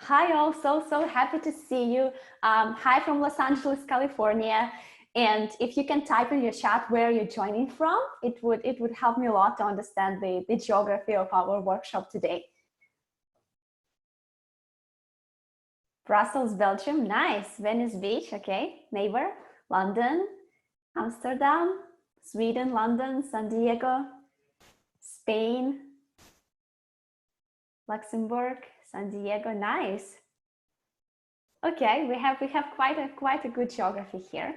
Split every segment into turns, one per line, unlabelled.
Hi all, so happy to see you. Hi from Los Angeles, California. And if you can type in your chat where you're joining from, it would help me a lot to understand the geography of our workshop today. Brussels, Belgium, nice. Venice Beach, okay. Neighbor, London, Amsterdam, Sweden, London, San Diego, Spain, Luxembourg, San Diego, nice. Okay, we have quite a good geography here.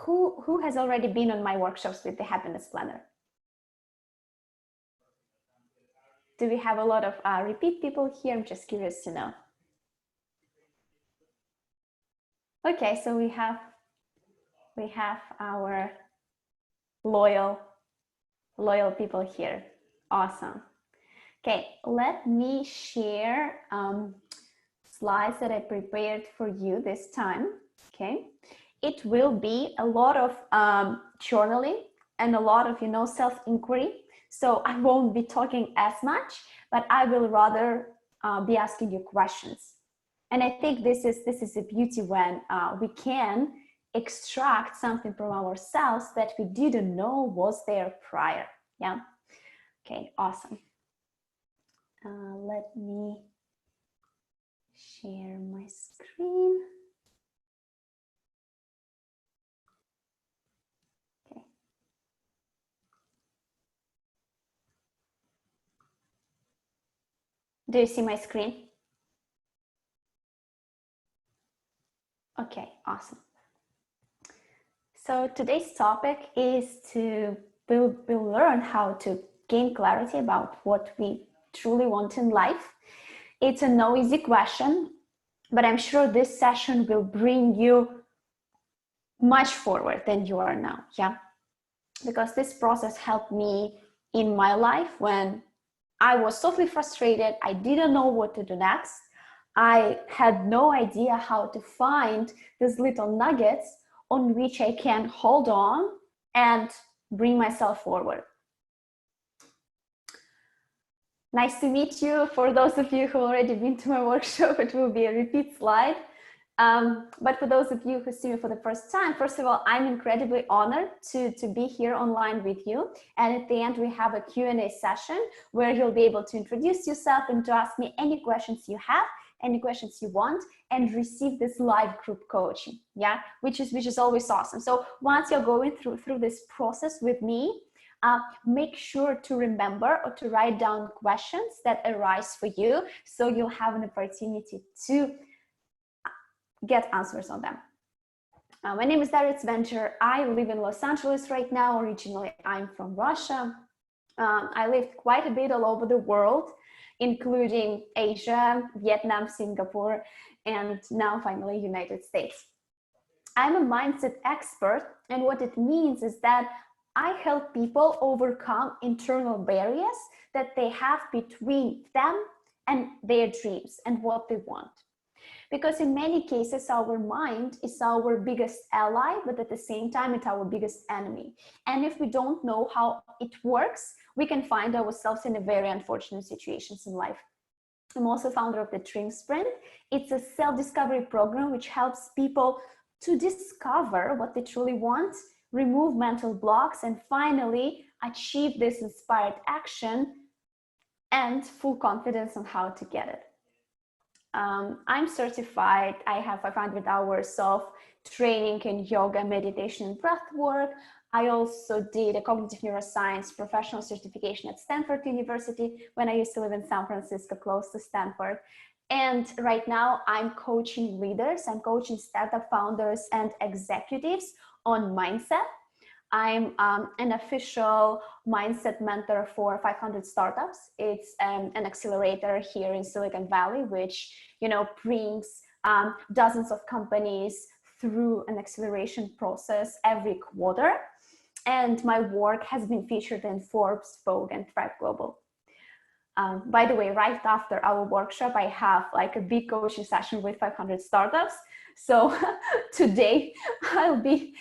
Who has already been on my workshops with the Happiness Planner? Do we have a lot of repeat people here? I'm just curious to know. Okay, so we have our loyal people here. Awesome. Okay, let me share slides that I prepared for you this time. Okay, it will be a lot of journaling and a lot of self-inquiry. So I won't be talking as much, but I will rather be asking you questions. And I think this is a beauty when we can extract something from ourselves that we didn't know was there prior. Yeah. Okay. Awesome. Let me share my screen. Okay. Do you see my screen? Okay, awesome. So today's topic is we'll learn how to gain clarity about what we truly want in life. It's a no easy question, but I'm sure this session will bring you much forward than you are now, yeah? Because this process helped me in my life when I was totally frustrated. I didn't know what to do next. I had no idea how to find these little nuggets on which I can hold on and bring myself forward. Nice to meet you. For those of you who already been to my workshop, it will be a repeat slide. But for those of you who see me for the first time, first of all, I'm incredibly honored to be here online with you. And at the end, we have a Q&A session where you'll be able to introduce yourself and to ask me any questions you have, any questions you want, and receive this live group coaching, yeah, which is always awesome. So once you're going through this process with me, make sure to remember or to write down questions that arise for you, so you'll have an opportunity to get answers on them. My name is Daria Tsvenger. I live in Los Angeles right now. Originally, I'm from Russia. I lived quite a bit all over the world, including Asia, Vietnam, Singapore, and now finally United States. I'm a mindset expert, and what it means is that I help people overcome internal barriers that they have between them and their dreams and what they want. Because in many cases, our mind is our biggest ally, but at the same time, it's our biggest enemy. And if we don't know how it works, we can find ourselves in a very unfortunate situations in life. I'm also founder of the Dream Sprint. It's a self-discovery program which helps people to discover what they truly want, remove mental blocks, and finally achieve this inspired action and full confidence on how to get it. I'm certified. I have 500 hours of training in yoga, meditation, and breath work. I also did a cognitive neuroscience professional certification at Stanford University when I used to live in San Francisco, close to Stanford. And right now I'm coaching leaders. I'm coaching startup founders and executives on mindset. I'm an official mindset mentor for 500 startups. It's an accelerator here in Silicon Valley, which brings dozens of companies through an acceleration process every quarter. And my work has been featured in Forbes, Vogue, and Thrive Global. By the way, right after our workshop, I have like a big coaching session with 500 startups. So today I'll be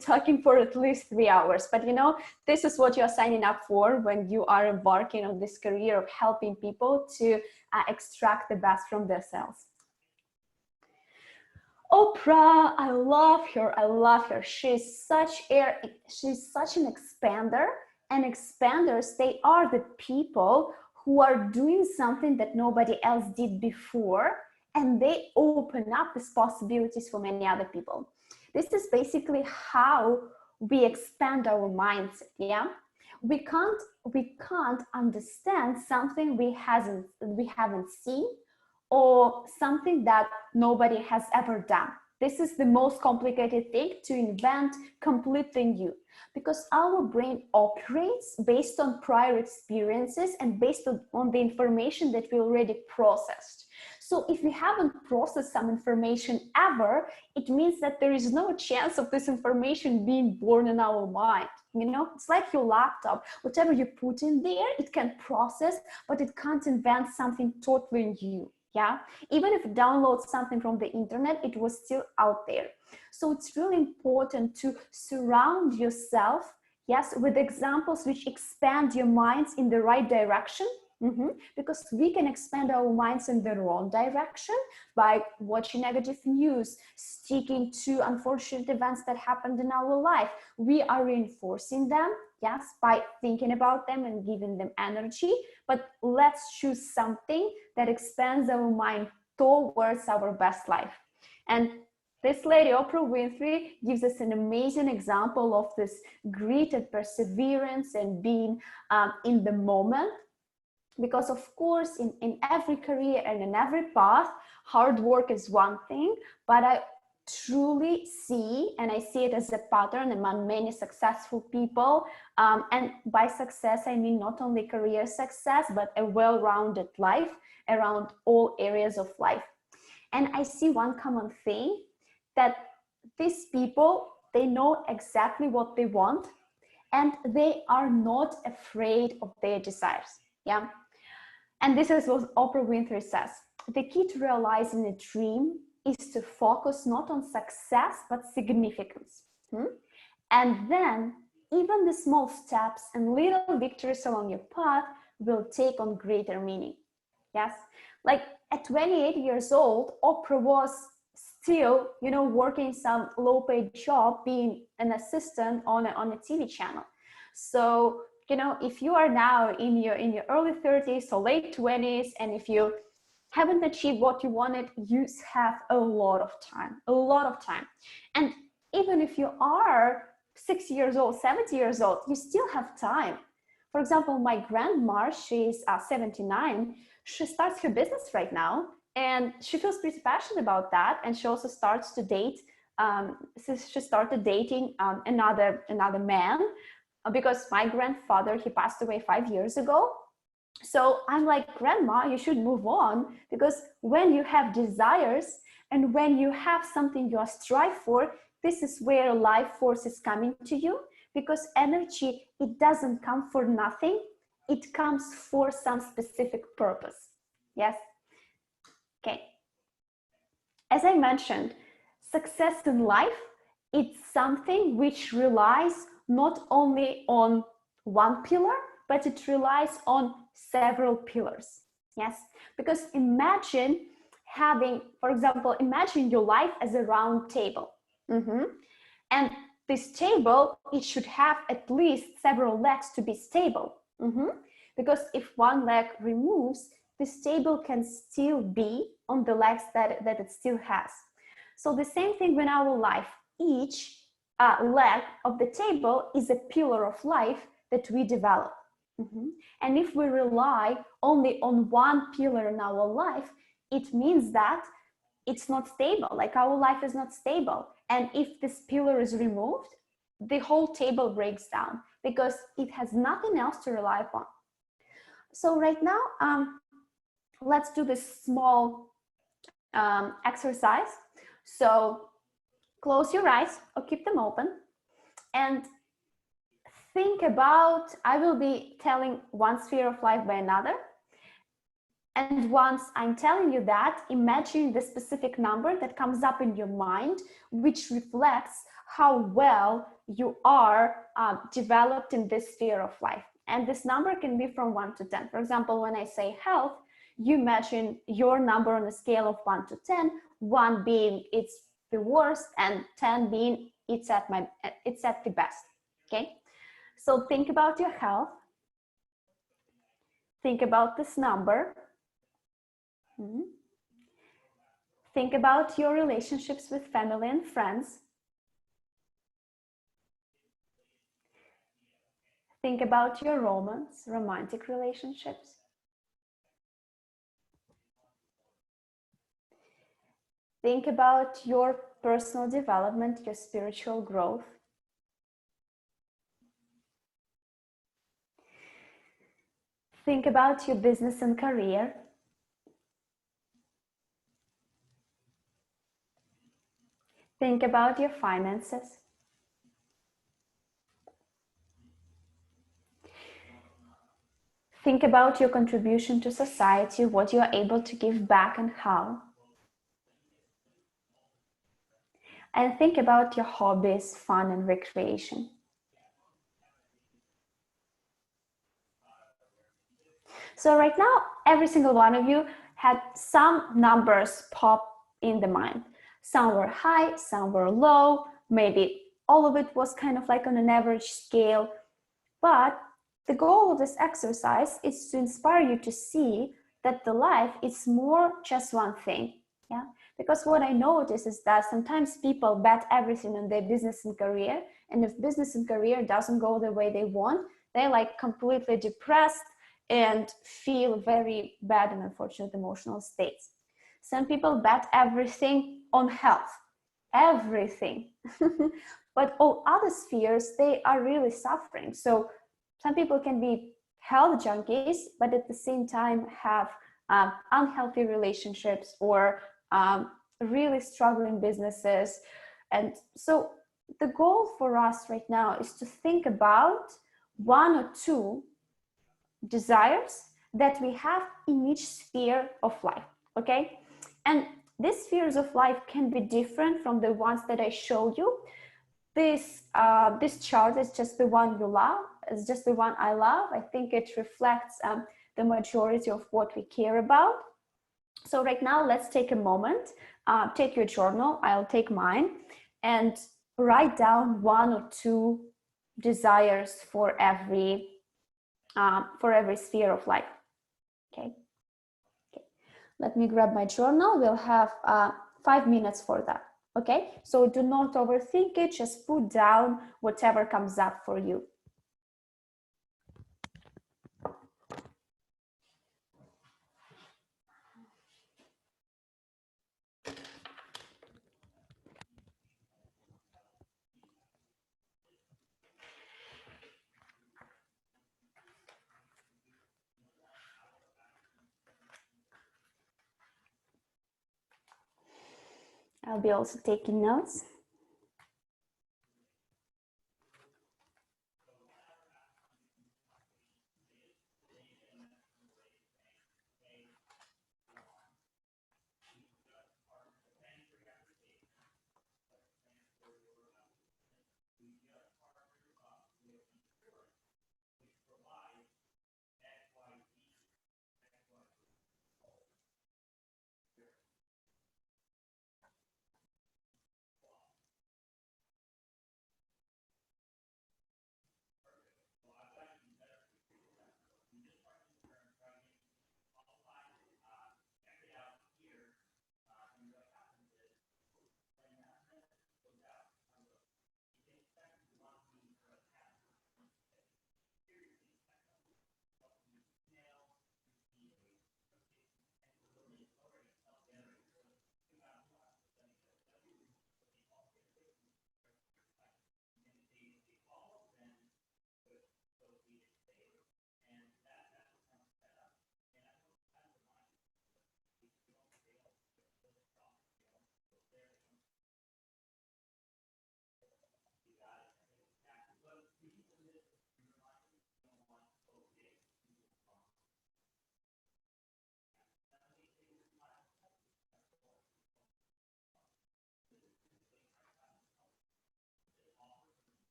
talking for at least 3 hours. But you know, this is what you're signing up for when you are embarking on this career of helping people to extract the best from themselves. Oprah, I love her. I love her. She's such an expander, and expanders, they are the people who are doing something that nobody else did before, and they open up these possibilities for many other people. This is basically how we expand our mindset. Yeah, we can't understand something we haven't seen, or something that nobody has ever done. This is the most complicated thing, to invent completely new, because our brain operates based on prior experiences and based on the information that we already processed. So if we haven't processed some information ever, it means that there is no chance of this information being born in our mind. You know, it's like your laptop. Whatever you put in there, it can process, but it can't invent something totally new. Yeah, even if you download something from the internet, it was still out there. So it's really important to surround yourself, yes, with examples which expand your minds in the right direction. Because we can expand our minds in the wrong direction by watching negative news, sticking to unfortunate events that happened in our life. We are reinforcing them, yes, by thinking about them and giving them energy. But let's choose something that expands our mind towards our best life. And this lady, Oprah Winfrey, gives us an amazing example of this grit and perseverance and being in the moment. Because of course, in every career and in every path, hard work is one thing, but I truly see, and I see it as a pattern among many successful people. And by success, I mean not only career success, but a well-rounded life around all areas of life. And I see one common thing, that these people, they know exactly what they want, and they are not afraid of their desires. Yeah. And this is what Oprah Winfrey says: the key to realizing a dream is to focus not on success, but significance. And then even the small steps and little victories along your path will take on greater meaning. Yes, like at 28 years old, Oprah was still, you know, working some low-paid job, being an assistant on a TV channel. So, you know, if you are now in your early 30s or late 20s, and if you haven't achieved what you wanted, you have a lot of time. And even if you are 60 years old, 70 years old, you still have time. For example, my grandma, she's 79. She starts her business right now, and she feels pretty passionate about that. And she also starts to date. She started dating another man, because my grandfather, he passed away 5 years ago. So I'm like, Grandma, you should move on, because when you have desires and when you have something you strive for, this is where life force is coming to you, because energy, it doesn't come for nothing. It comes for some specific purpose. Yes. Okay. As I mentioned, success in life, it's something which relies not only on one pillar, but it relies on several pillars. Yes, because imagine having, for example, imagine your life as a round table. And this table, it should have at least several legs to be stable. Because if one leg removes, this table can still be on the legs that it still has. So the same thing with our life. Each leg of the table is a pillar of life that we develop. And if we rely only on one pillar in our life, it means that it's not stable. Like, our life is not stable. And if this pillar is removed, the whole table breaks down, because it has nothing else to rely upon. So right now, let's do this small exercise. So close your eyes or keep them open, and think about, I will be telling one sphere of life by another, And once I'm telling you that, imagine the specific number that comes up in your mind, which reflects how well you are developed in this sphere of life. And this number can be from 1 to 10. For example, when I say health, you imagine your number on a scale of 1 to 10, 1 being it's the worst and 10 being it's at the best. Okay, so think about your health. Think about this number. Think about your relationships with family and friends. Think about your romantic relationships. Think about your personal development, your spiritual growth. Think about your business and career. Think about your finances. Think about your contribution to society, what you are able to give back and how. And think about your hobbies, fun, and recreation. So right now, every single one of you had some numbers pop in the mind. Some were high, some were low, maybe all of it was kind of like on an average scale. But the goal of this exercise is to inspire you to see that the life is more just one thing. Yeah, because what I notice is that sometimes people bet everything on their business and career, and if business and career doesn't go the way they want, they're like completely depressed and feel very bad and unfortunate emotional states. Some people bet everything on health, everything. But all other spheres, they are really suffering. So some people can be health junkies, but at the same time have unhealthy relationships or really struggling businesses. And so the goal for us right now is to think about 1 or 2 desires that we have in each sphere of life, okay? And these spheres of life can be different from the ones that I showed you. This chart is just the one you love. It's just the one I love. I think it reflects the majority of what we care about. So right now, let's take a moment. Take your journal. I'll take mine and write down 1 or 2 desires for every sphere of life. Okay. Let me grab my journal. We'll have 5 minutes for that. Okay, so do not overthink it, just put down whatever comes up for you. I'll be also taking notes.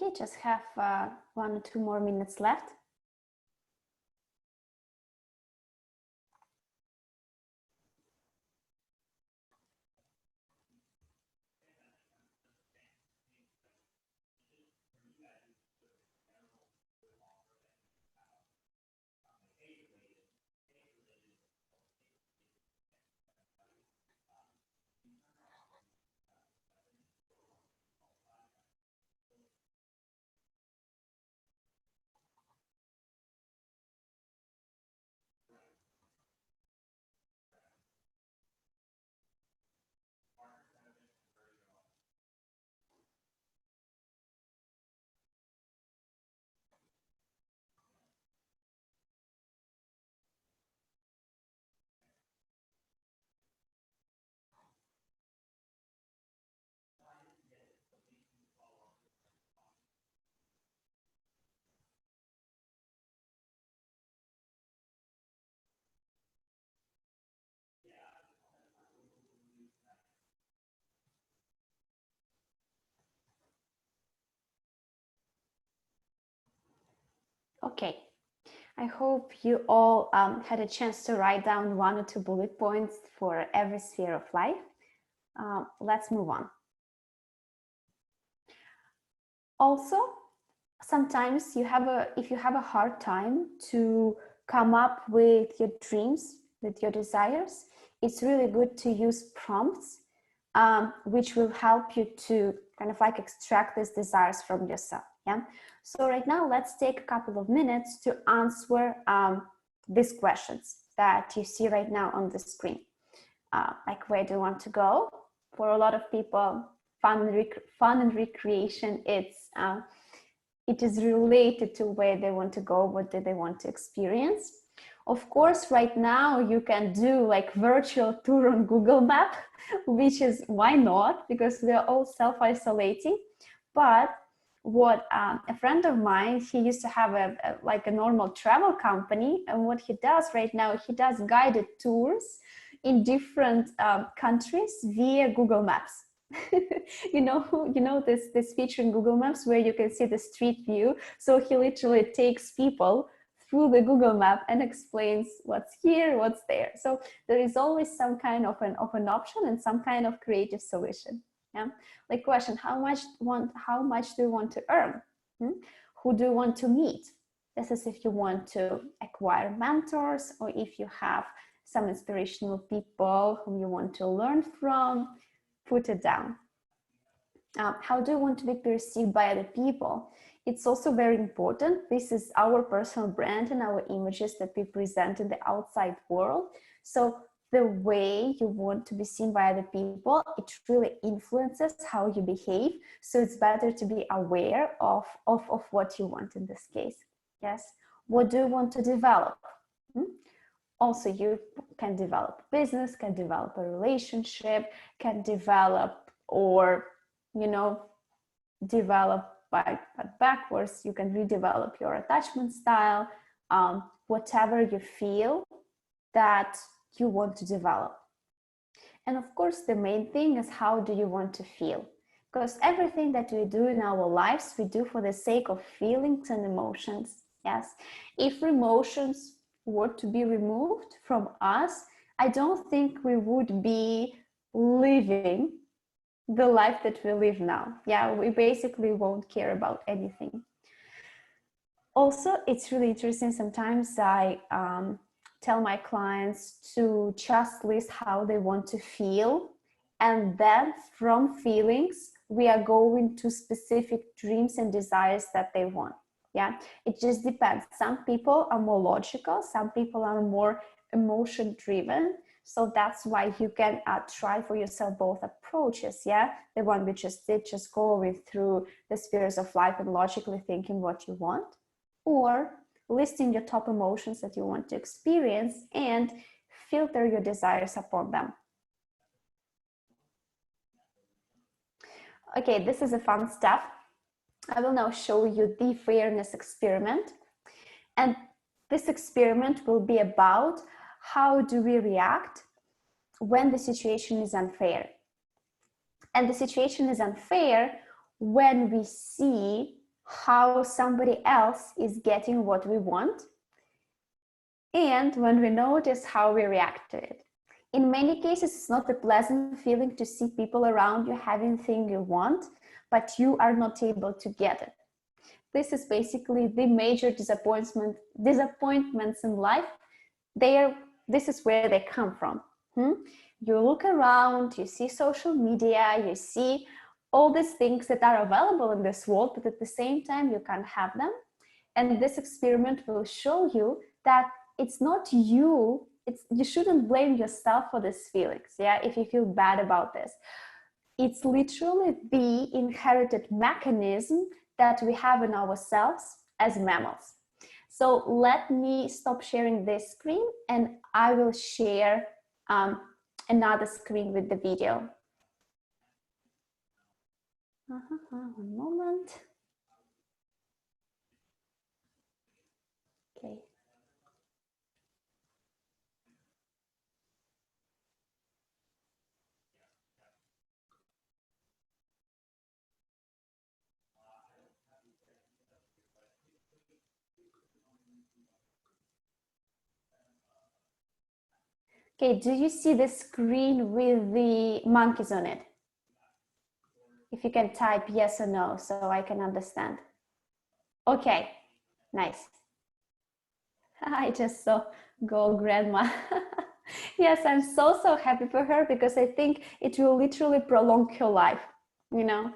Okay, just have 1 or 2 more minutes left. Okay, I hope you all had a chance to write down 1 or 2 bullet points for every sphere of life. Let's move on. Also, sometimes if you have a hard time to come up with your dreams, with your desires, it's really good to use prompts, which will help you to kind of like extract these desires from yourself. Yeah. So right now, let's take a couple of minutes to answer these questions that you see right now on the screen. Like, where do you want to go? For a lot of people, fun and recreation, it is related to where they want to go, what do they want to experience. Of course, right now you can do like virtual tour on Google Map, which is, why not? Because we're all self-isolating. But what a friend of mine, he used to have a normal travel company, and what he does right now, he does guided tours in different countries via Google Maps. you know this feature in Google Maps where you can see the street view. So he literally takes people through the Google Map and explains what's here, what's there. So there is always some kind of an option and some kind of creative solution. Yeah, like question: how much do you want to earn? Who do you want to meet? This is if you want to acquire mentors, or if you have some inspirational people whom you want to learn from. Put it down. How do you want to be perceived by other people? It's also very important. This is our personal brand and our images that we present in the outside world. So the way you want to be seen by other people, it really influences how you behave. So it's better to be aware of what you want in this case. Yes. What do you want to develop? Also, you can develop business, can develop a relationship, can develop, or, develop by backwards. You can redevelop your attachment style, whatever you feel that you want to develop. And of course, the main thing is, how do you want to feel? Because everything that we do in our lives, we do for the sake of feelings and emotions. Yes. If emotions were to be removed from us, I don't think we would be living the life that we live now. Yeah, we basically won't care about anything. Also, it's really interesting. Sometimes I tell my clients to just list how they want to feel, and then from feelings, we are going to specific dreams and desires that they want. Yeah, it just depends. Some people are more logical, some people are more emotion driven. So that's why you can try for yourself both approaches. Yeah, the one we just did, just going through the spheres of life and logically thinking what you want, or listing your top emotions that you want to experience and filter your desires upon them. Okay, this is a fun stuff. I will now show you the fairness experiment. And this experiment will be about how do we react when the situation is unfair. And the situation is unfair when we see how somebody else is getting what we want, and when we notice how we react to it. In many cases, it's not a pleasant feeling to see people around you having things you want, but you are not able to get it. This is basically the major disappointments in life. This is where they come from. You look around, you see social media, you see all these things that are available in this world, but at the same time, you can't have them. And this experiment will show you that it's not you. You shouldn't blame yourself for these feelings, yeah, if you feel bad about this. It's literally the inherited mechanism that we have in ourselves as mammals. So let me stop sharing this screen and I will share another screen with the video. One moment. Okay. Okay, do you see the screen with the monkeys on it? If you can type yes or no, so I can understand. Okay, nice. I just saw Go Grandma. Yes, I'm so happy for her because I think it will literally prolong her life, you know.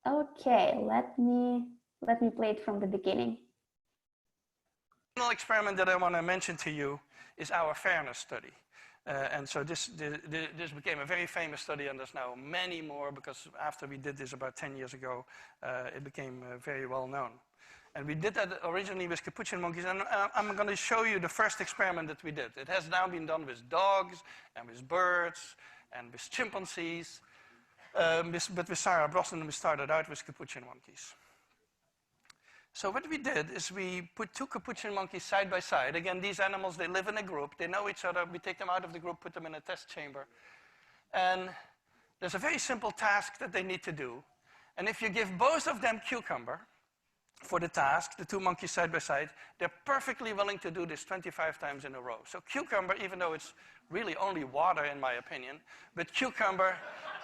Okay, let me play it from the beginning.
The final experiment that I want to mention to you is our fairness study. And so this became a very famous study, and there's now many more because after we did this about 10 years ago, it became very well known. And we did that originally with capuchin monkeys, and I'm going to show you the first experiment that we did. It has now been done with dogs and with birds and with chimpanzees, but with Sarah Brosnan we started out with capuchin monkeys. So what we did is we put two capuchin monkeys side by side. Again, these animals, they live in a group. They know each other. We take them out of the group, put them in a test chamber. And there's a very simple task that they need to do. And if you give both of them cucumber for the task, the two monkeys side by side, they're perfectly willing to do this 25 times in a row. So cucumber, even though it's really only water in my opinion, but cucumber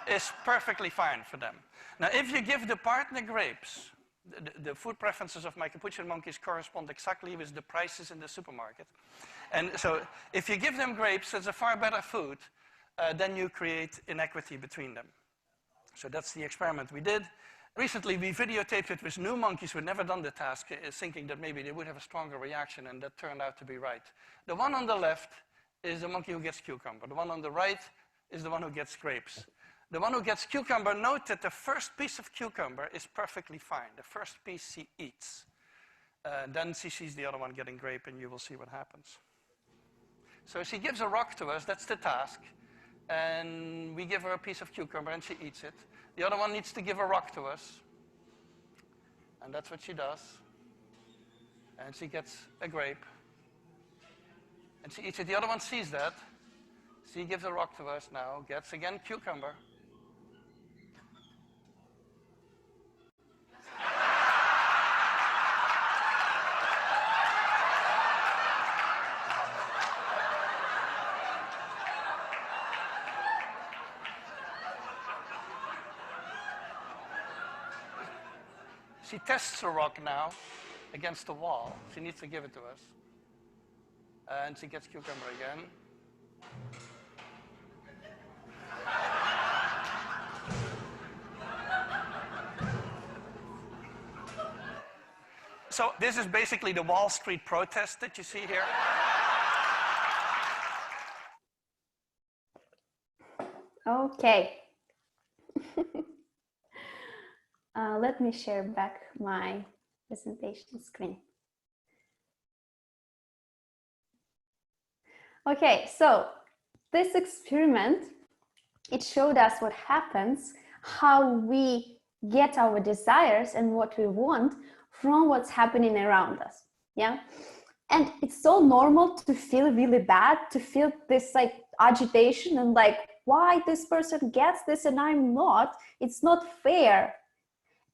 is perfectly fine for them. Now, if you give the partner grapes, the food preferences of my capuchin monkeys correspond exactly with the prices in the supermarket. And so if you give them grapes, that's a far better food, then you create inequity between them. So that's the experiment we did. Recently, we videotaped it with new monkeys who had never done the task, thinking that maybe they would have a stronger reaction, and that turned out to be right. The one on the left is the monkey who gets cucumber. The one on the right is the one who gets grapes. The one who gets cucumber, note that the first piece of cucumber is perfectly fine. The first piece she eats. Then she sees the other one getting grape, and you will see what happens. So she gives a rock to us, that's the task. And we give her a piece of cucumber, and she eats it. The other one needs to give a rock to us. And that's what she does. And she gets a grape. And she eats it. The other one sees that. She gives a rock to us now, gets again cucumber. She tests the rock now against the wall. She needs to give it to us. And she gets cucumber again. So this is basically the Wall Street protest that you see here.
Okay. Let me share back my presentation screen. Okay, so this experiment, it showed us what happens, how we get our desires and what we want from what's happening around us, yeah? And it's so normal to feel really bad, to feel this like agitation and like, why this person gets this and I'm not? It's not fair.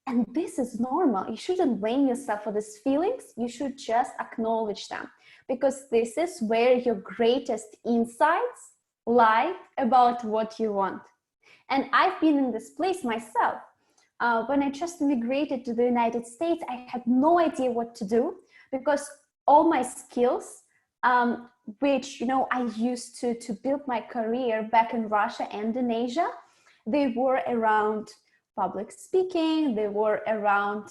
And this is normal. You shouldn't blame yourself for these feelings. You should just acknowledge them, because this is where your greatest insights lie about what you want. And I've been in this place myself. When I just immigrated to the United States, I had no idea what to do, because all my skills, which I used to build my career back in Russia and in Asia, they were around public speaking, they were around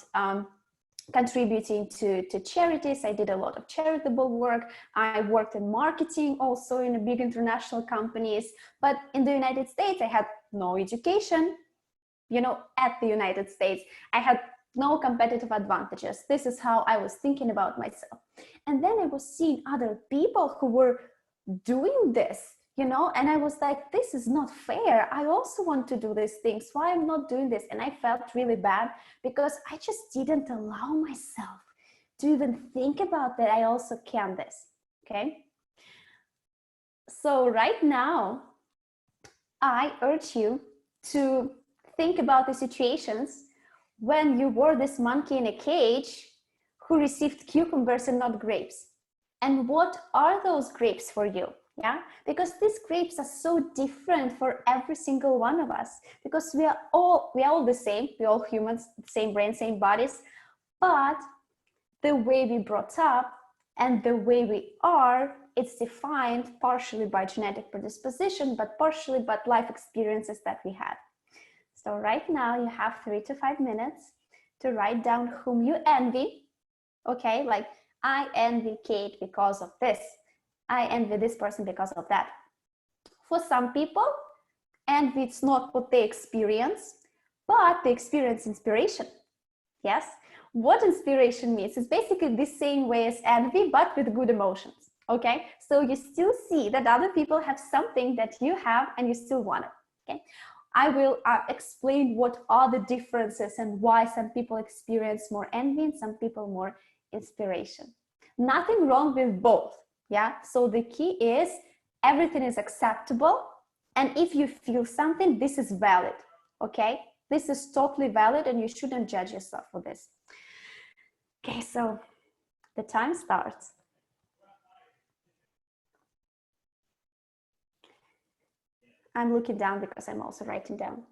contributing to charities. I did a lot of charitable work. I worked in marketing also in big international companies. But in the United States, I had no education. At the United States, I had no competitive advantages. This is how I was thinking about myself. And then I was seeing other people who were doing this, and I was like, this is not fair. I also want to do these things. Why I'm not doing this? And I felt really bad, because I just didn't allow myself to even think about that I also can this. Okay. So right now, I urge you to think about the situations when you were this monkey in a cage who received cucumbers and not grapes. And what are those grapes for you? Yeah, because these grapes are so different for every single one of us, because we are all the same. We're all humans, same brain, same bodies, but the way we brought up and the way we are, it's defined partially by genetic predisposition, but partially by life experiences that we had. So right now you have 3 to 5 minutes to write down whom you envy. Okay, like I envy Kate because of this. I envy this person because of that. For some people, envy it's not what they experience, but they experience inspiration. Yes? What inspiration means is basically the same way as envy, but with good emotions. Okay? So you still see that other people have something that you have and you still want it. Okay? I will explain what are the differences and why some people experience more envy and some people more inspiration. Nothing wrong with both. Yeah. So the key is everything is acceptable. And if you feel something, this is valid. Okay. This is totally valid and you shouldn't judge yourself for this. Okay. So the time starts. I'm looking down because I'm also writing down.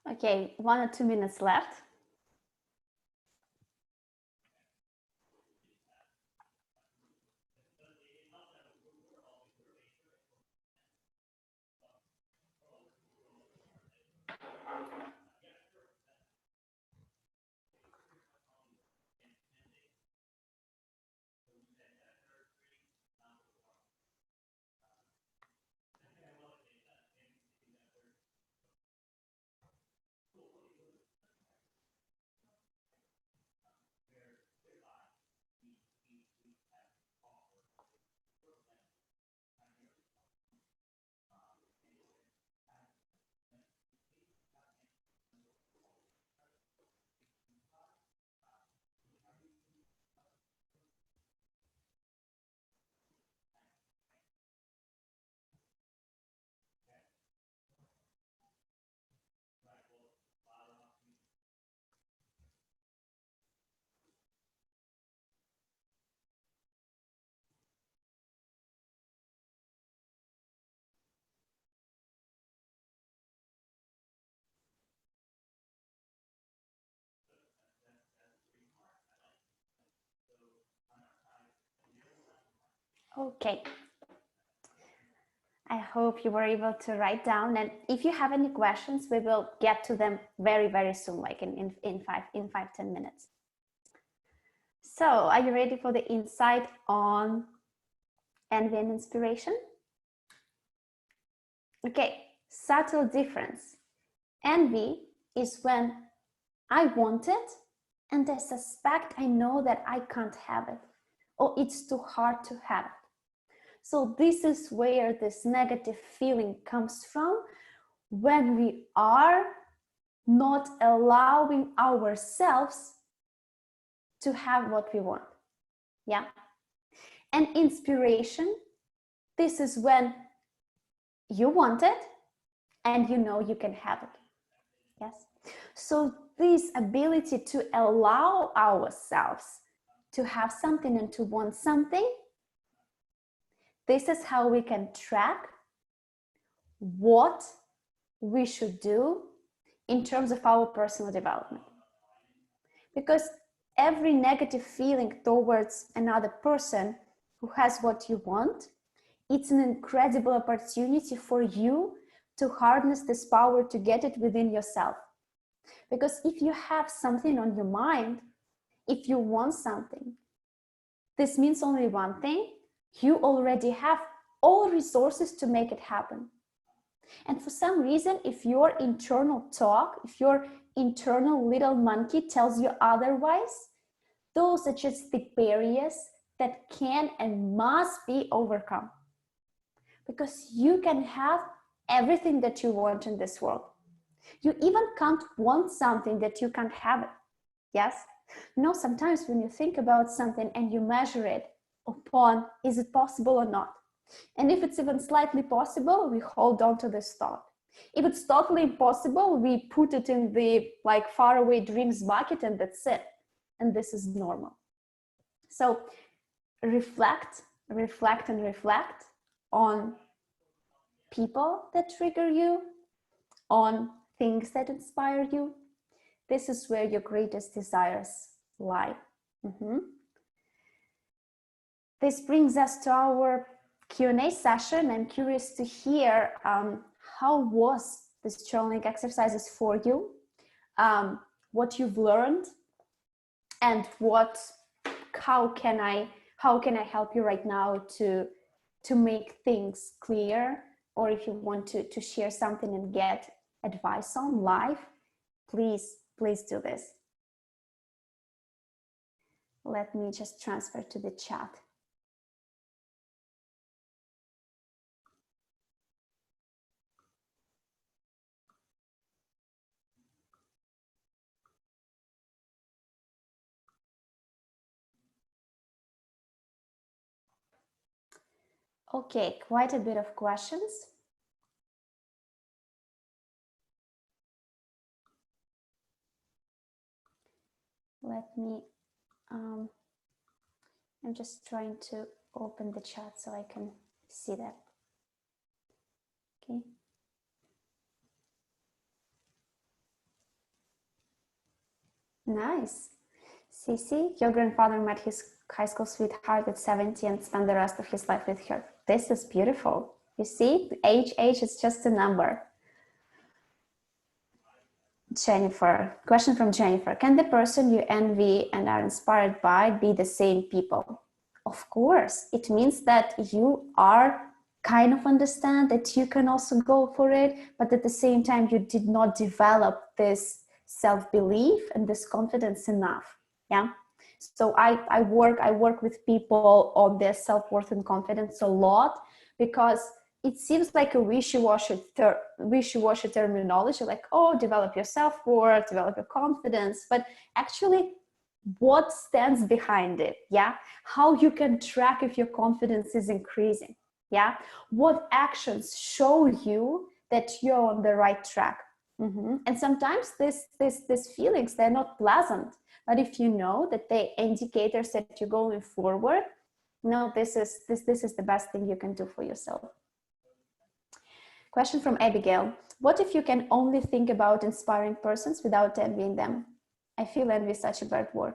Okay, 1 or 2 minutes left. Okay. I hope you were able to write down, and if you have any questions, we will get to them very, very soon, like in 5-10 minutes. So, are you ready for the insight on envy and inspiration? Okay, subtle difference. Envy is when I want it and I suspect I know that I can't have it, or it's too hard to have it. So this is where this negative feeling comes from, when we are not allowing ourselves to have what we want. Yeah. And inspiration, this is when you want it and you know you can have it. Yes. So this ability to allow ourselves to have something and to want something, this is how we can track what we should do in terms of our personal development. Because every negative feeling towards another person who has what you want, it's an incredible opportunity for you to harness this power to get it within yourself. Because if you have something on your mind, if you want something, this means only one thing: you already have all resources to make it happen. And for some reason, if your internal talk, if your internal little monkey tells you otherwise, those are just the barriers that can and must be overcome. Because you can have everything that you want in this world. You even can't want something that you can't have it. Yes? No, sometimes when you think about something and you measure it upon, is it possible or not? And if it's even slightly possible, we hold on to this thought. If it's totally impossible, we put it in the like faraway dreams bucket and that's it. And this is normal. So reflect on people that trigger you, on things that inspire you. This is where your greatest desires lie. This brings us to our Q&A session. I'm curious to hear how was this journaling exercises for you, what you've learned, and how can I help you right now to make things clear, or if you want to share something and get advice on live, please do this. Let me just transfer to the chat. Okay, quite a bit of questions. Let me, I'm just trying to open the chat so I can see that. Okay. Nice. Cici, your grandfather met his high school sweetheart at 70 and spent the rest of his life with her. This is beautiful. You see, age is just a number. Jennifer, question from Jennifer. Can the person you envy and are inspired by be the same people? Of course. It means that you are kind of understand that you can also go for it, but at the same time, you did not develop this self-belief and this confidence enough. Yeah. So I work with people on their self-worth and confidence a lot, because it seems like a wishy-washy terminology, like, oh, develop your self-worth, develop your confidence, but actually what stands behind it? Yeah. How you can track if your confidence is increasing? Yeah. What actions show you that you're on the right track? And sometimes these feelings, they're not pleasant, but if you know that they indicators that you're going forward, no, this is the best thing you can do for yourself. Question from Abigail. What if you can only think about inspiring persons without envying them? I feel envy is such a bad word.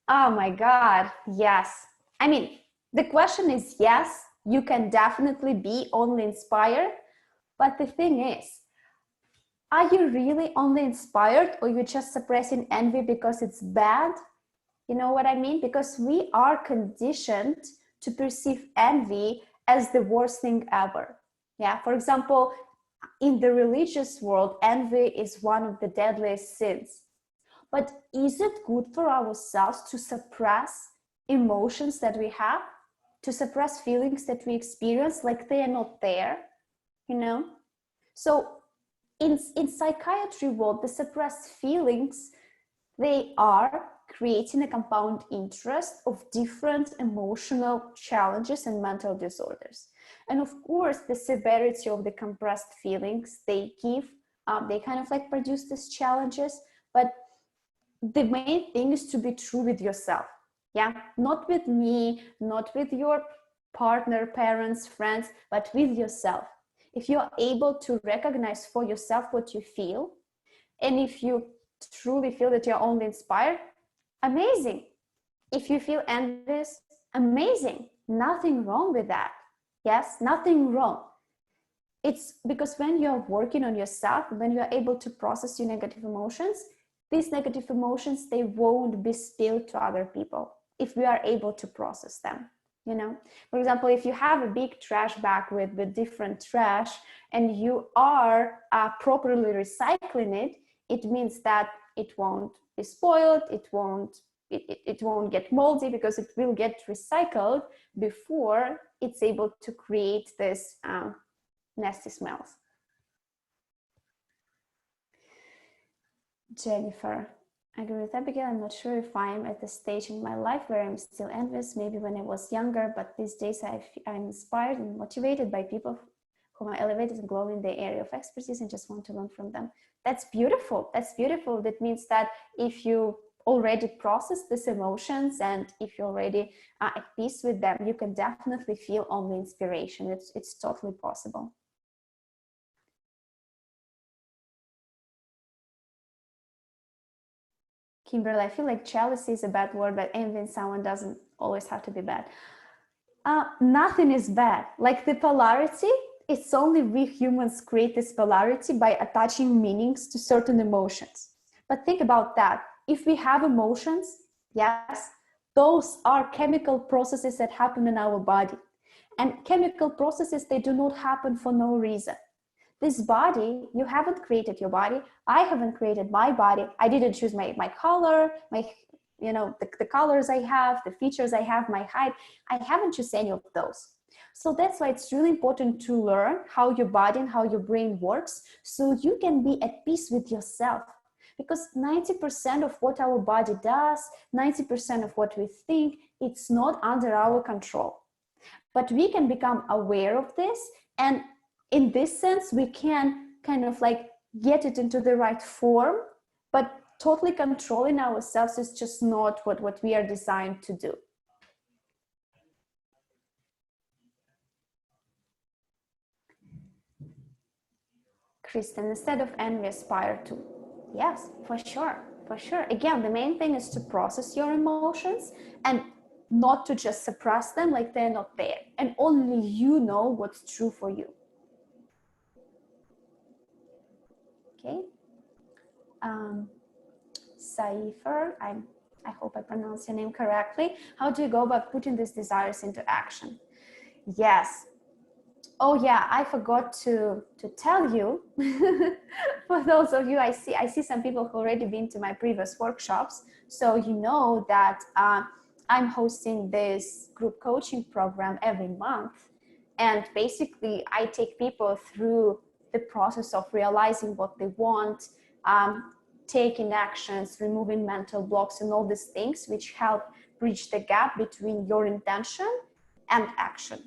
Oh my God, yes. I mean, the question is yes, you can definitely be only inspired, but the thing is, are you really only inspired, or you're just suppressing envy because it's bad? You know what I mean? Because we are conditioned to perceive envy as the worst thing ever. Yeah. For example, in the religious world, envy is one of the deadliest sins. But is it good for ourselves to suppress emotions that we have, to suppress feelings that we experience like they are not there, you know? So in psychiatry world, the suppressed feelings, they are creating a compound interest of different emotional challenges and mental disorders. And of course, the severity of the compressed feelings they give, they kind of like produce these challenges. But the main thing is to be true with yourself. Yeah, not with me, not with your partner, parents, friends, but with yourself. If you're able to recognize for yourself what you feel, and if you truly feel that you're only inspired, amazing. If you feel envious, amazing. Nothing wrong with that. Yes, nothing wrong. It's because when you're working on yourself, when you're able to process your negative emotions, these negative emotions, they won't be spilled to other people if we are able to process them. You know, for example, if you have a big trash bag with different trash and you are properly recycling it, it means that it won't be spoiled, it won't get moldy, because it will get recycled before it's able to create this nasty smells. Jennifer, I agree with Abigail. I'm not sure if I'm at the stage in my life where I'm still envious, maybe when I was younger, but these days I'm inspired and motivated by people whom are elevated and glowing in their area of expertise and just want to learn from them. That's beautiful. That's beautiful. That means that if you already process these emotions and if you're already at peace with them, you can definitely feel only inspiration. It's totally possible. Kimberly, I feel like jealousy is a bad word, but envying someone doesn't always have to be bad. Nothing is bad. Like the polarity, it's only we humans create this polarity by attaching meanings to certain emotions. But think about that. If we have emotions, yes, those are chemical processes that happen in our body. And chemical processes, they do not happen for no reason. This body, you haven't created your body. I haven't created my body. I didn't choose my color, the colors I have, the features I have, my height. I haven't chosen any of those. So that's why it's really important to learn how your body and how your brain works, so you can be at peace with yourself. Because 90% of what our body does, 90% of what we think, it's not under our control. But we can become aware of this, and in this sense, we can kind of like get it into the right form, but totally controlling ourselves is just not what we are designed to do. Kristen, instead of envy, aspire to. Yes, for sure. For sure. Again, the main thing is to process your emotions and not to just suppress them like they're not there. And only you know what's true for you. Okay. Saifer, I hope I pronounced your name correctly. How do you go about putting these desires into action? Yes. Oh yeah, I forgot to tell you. For those of you, I see some people who already been to my previous workshops, so you know that I'm hosting this group coaching program every month, and basically I take people through the process of realizing what they want, taking actions, removing mental blocks, and all these things which help bridge the gap between your intention and action.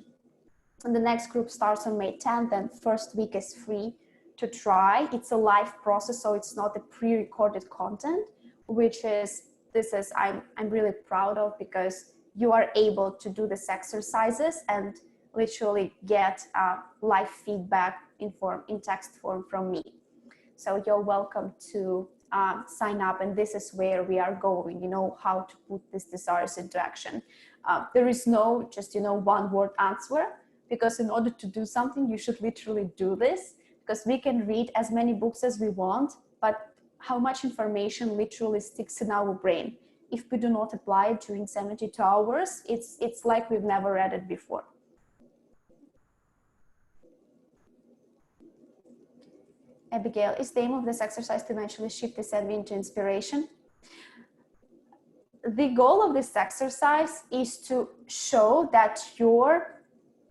And the next group starts on May 10th, and first week is free to try. It's a live process, so it's not a pre-recorded content, which is, I'm really proud of, because you are able to do these exercises and literally get live feedback in text form from me. So you're welcome to sign up, and this is where we are going, how to put these desires into action. There is no just, one word answer, because in order to do something, you should literally do this, because we can read as many books as we want, but how much information literally sticks in our brain? If we do not apply it during 72 hours, it's like we've never read it before. Abigail, is the aim of this exercise to eventually shift this envy into inspiration? The goal of this exercise is to show that your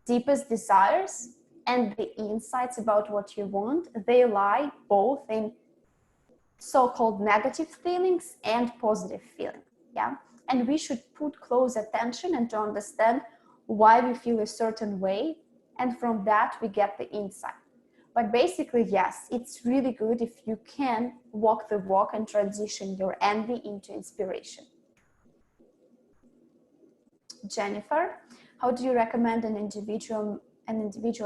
deepest desires and the insights about what you want, they lie both in so-called negative feelings and positive feelings. Yeah, and we should put close attention and to understand why we feel a certain way, and from that we get the insight. But basically, yes, it's really good if you can walk the walk and transition your envy into inspiration. Jennifer, how do you recommend an individual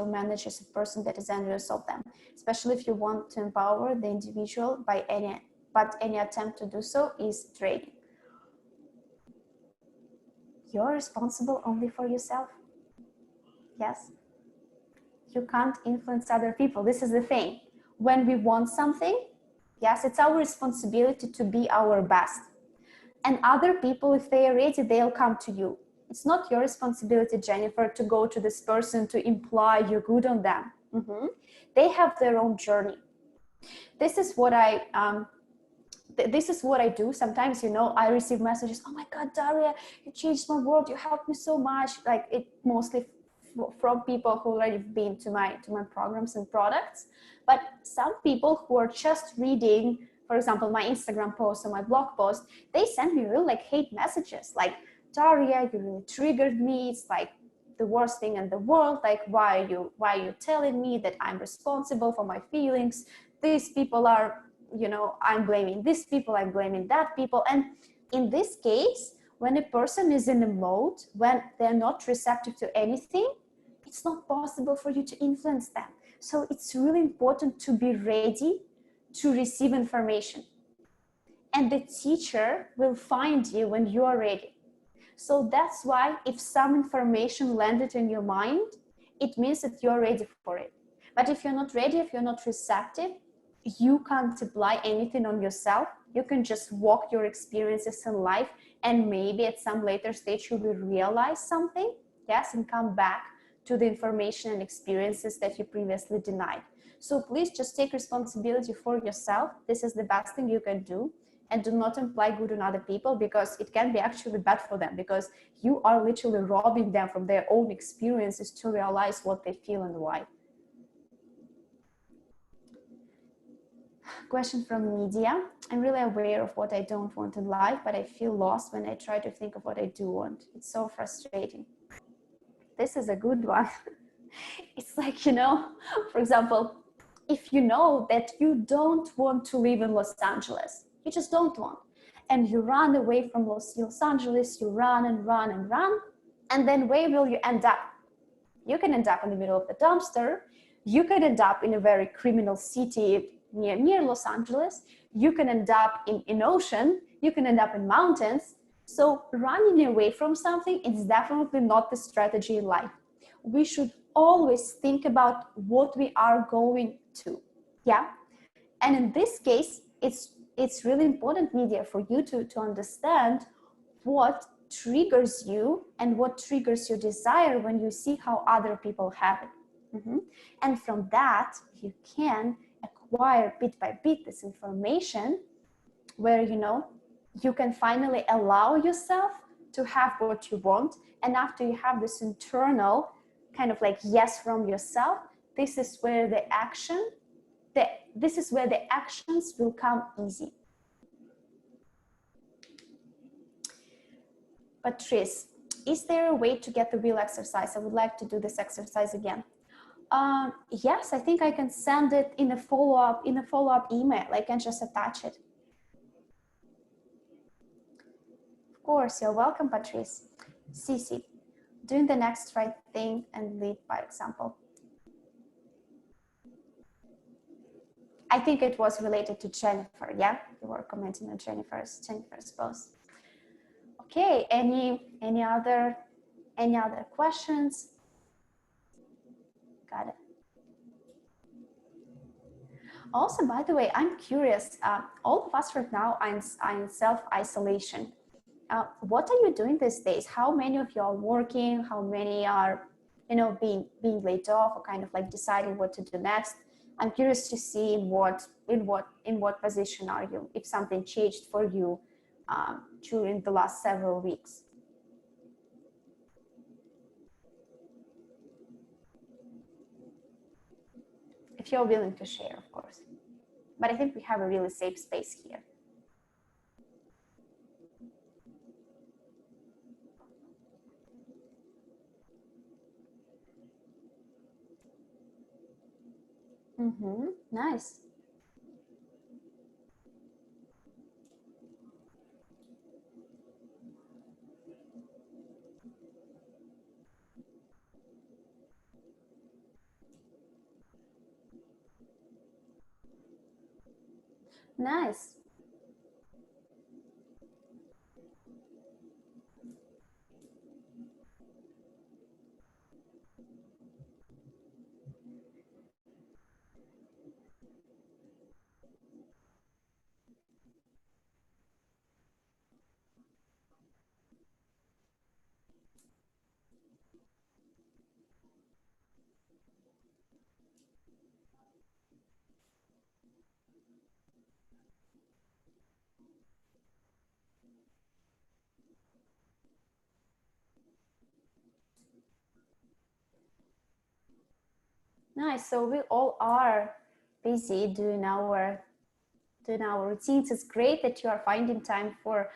manages a person that is envious of them, especially if you want to empower the individual but any attempt to do so is draining? You're responsible only for yourself. Yes. You can't influence other people. This is the thing. When we want something, yes, it's our responsibility to be our best. And other people, if they are ready, they'll come to you. It's not your responsibility, Jennifer, to go to this person to imply you're good on them. They have their own journey. This is what I do. Sometimes, I receive messages, oh my God, Daria, you changed my world. You helped me so much. Like, it mostly from people who already been to my programs and products. But some people who are just reading, for example, my Instagram post or my blog post, they send me real hate messages like, Daria, you really triggered me. It's like the worst thing in the world. Like, why are you telling me that I'm responsible for my feelings? These people are, I'm blaming these people, I'm blaming that people. And in this case, when a person is in a mode, when they're not receptive to anything, it's not possible for you to influence them. So it's really important to be ready to receive information. And the teacher will find you when you are ready. So that's why if some information landed in your mind, it means that you're ready for it. But if you're not ready, if you're not receptive, you can't apply anything on yourself. You can just walk your experiences in life, and maybe at some later stage you will realize something, yes, and come back to the information and experiences that you previously denied. So please just take responsibility for yourself. This is the best thing you can do. And do not imply good on other people, because it can be actually bad for them, because you are literally robbing them from their own experiences to realize what they feel and why. Question from media. I'm really aware of what I don't want in life, but I feel lost when I try to think of what I do want. It's so frustrating. This is a good one. It's like, for example, if you know that you don't want to live in Los Angeles, you just don't want, and you run away from Los Angeles, you run and run and run, and then where will you end up? You can end up in the middle of the dumpster. You can end up in a very criminal city, near Los Angeles, you can end up in ocean, you can end up in mountains. So running away from something is definitely not the strategy in life. We should always think about what we are going to. Yeah. And in this case, it's really important, Media, for you to understand what triggers you and what triggers your desire when you see how other people have it. And from that, you can acquire bit by bit this information where, you can finally allow yourself to have what you want. And after you have this internal kind of like yes from yourself, this is where the actions will come easy. Patrice, is there a way to get the real exercise? I would like to do this exercise again. Yes, I think I can send it in a follow-up email. I can just attach it. Of course, you're welcome, Patrice. Cici, doing the next right thing and lead by example. I think it was related to Jennifer. Yeah, you were commenting on Jennifer's post. Okay, any other questions? Got it. Also, by the way, I'm curious, all of us right now are in self-isolation. What are you doing these days? How many of you are working? How many are, being laid off or kind of like deciding what to do next? I'm curious to see in what position are you, if something changed for you during the last several weeks. If you're willing to share, of course. But I think we have a really safe space here. Nice. Nice. Nice. So we all are busy doing our routines. It's great that you are finding time for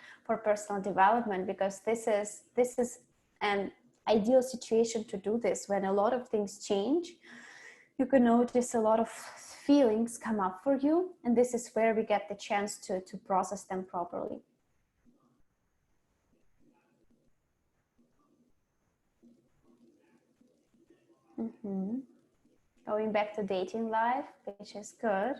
personal development, because this is an ideal situation to do this. When a lot of things change, you can notice a lot of feelings come up for you, and this is where we get the chance to process them properly. Going back to dating life, which is good.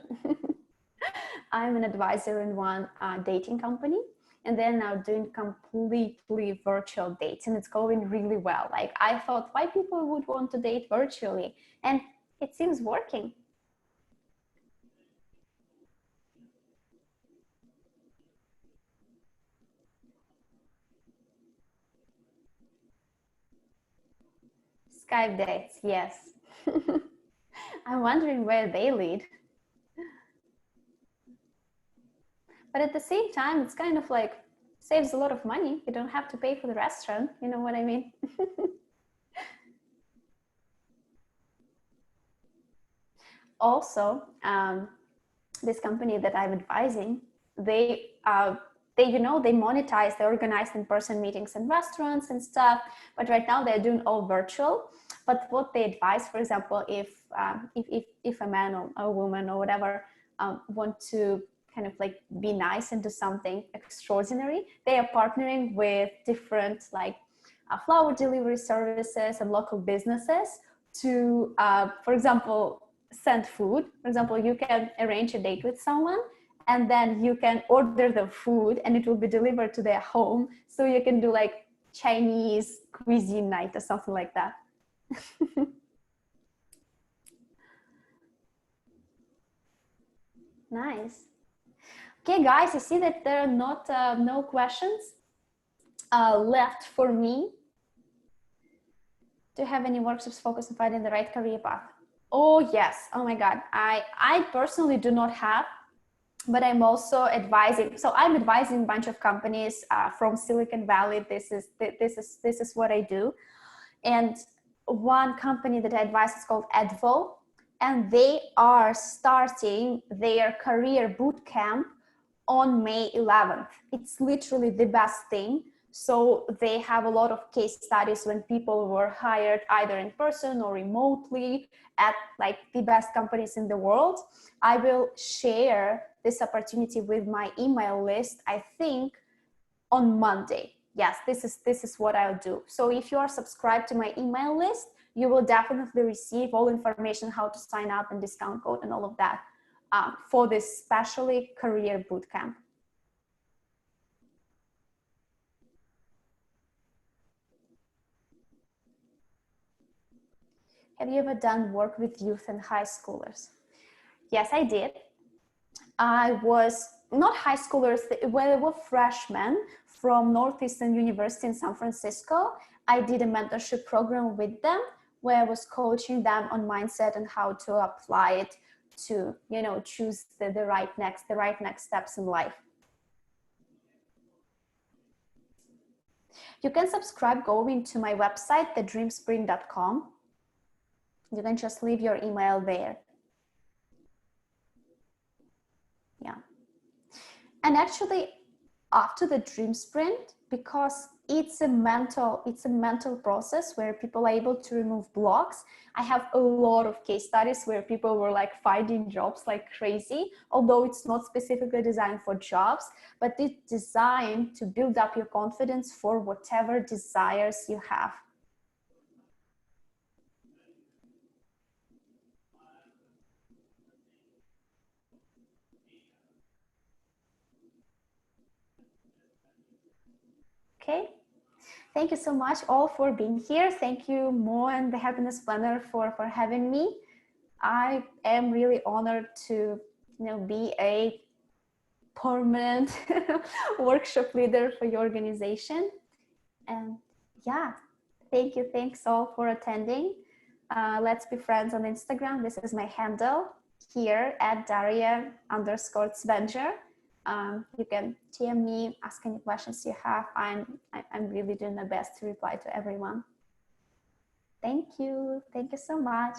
I'm an advisor in one dating company, and they're now doing completely virtual dates, and it's going really well. Like, I thought, why people would want to date virtually? And it seems working. Skype dates, yes. I'm wondering where they lead. But at the same time, it's kind of like saves a lot of money. You don't have to pay for the restaurant. You know what I mean? Also, this company that I'm advising, they monetize, they organize in-person meetings in restaurants and stuff, but right now they're doing all virtual. But what they advise, for example, if a man or a woman or whatever want to kind of like be nice and do something extraordinary, they are partnering with different like flower delivery services and local businesses to, for example, send food. For example, you can arrange a date with someone and then you can order the food and it will be delivered to their home. So you can do like Chinese cuisine night or something like that. Nice. Okay, guys, I see that there are no questions left for me. Do you have any workshops focused on finding the right career path? Oh, yes. Oh my God. I personally do not have, but I'm also advising. So I'm advising a bunch of companies from Silicon Valley. This is what I do. And one company that I advise is called Advo, and they are starting their career boot camp on May 11th. It's literally the best thing. So they have a lot of case studies when people were hired either in person or remotely at like the best companies in the world. I will share this opportunity with my email list, I think on Monday. Yes, this is what I'll do. So if you are subscribed to my email list, you will definitely receive all information, how to sign up and discount code and all of that for this specially career bootcamp. Have you ever done work with youth and high schoolers? Yes, I did. I was not high schoolers, well, they were freshmen from Northeastern University in San Francisco. I did a mentorship program with them where I was coaching them on mindset and how to apply it to, you know, choose the right next steps in life. You can subscribe going to my website, thedreamsprint.com. You can just leave your email there. Yeah. And actually, after the Dream Sprint, because it's a mental process where people are able to remove blocks. I have a lot of case studies where people were like finding jobs like crazy, although it's not specifically designed for jobs, but it's designed to build up your confidence for whatever desires you have. Okay. Thank you so much all for being here. Thank you, Mo and the Happiness Planner for having me. I am really honored to, be a permanent workshop leader for your organization. And yeah, thank you. Thanks all for attending. Let's be friends on Instagram. This is my handle here at Daria_Tsvenger. You can DM me, ask any questions you have. I'm really doing my best to reply to everyone. Thank you. Thank you so much.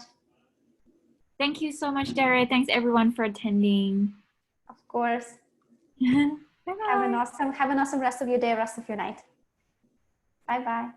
Thank you so much, Daria. Thanks everyone for attending.
Of course.
Bye-bye.
Have an awesome rest of your day, rest of your night. Bye-bye.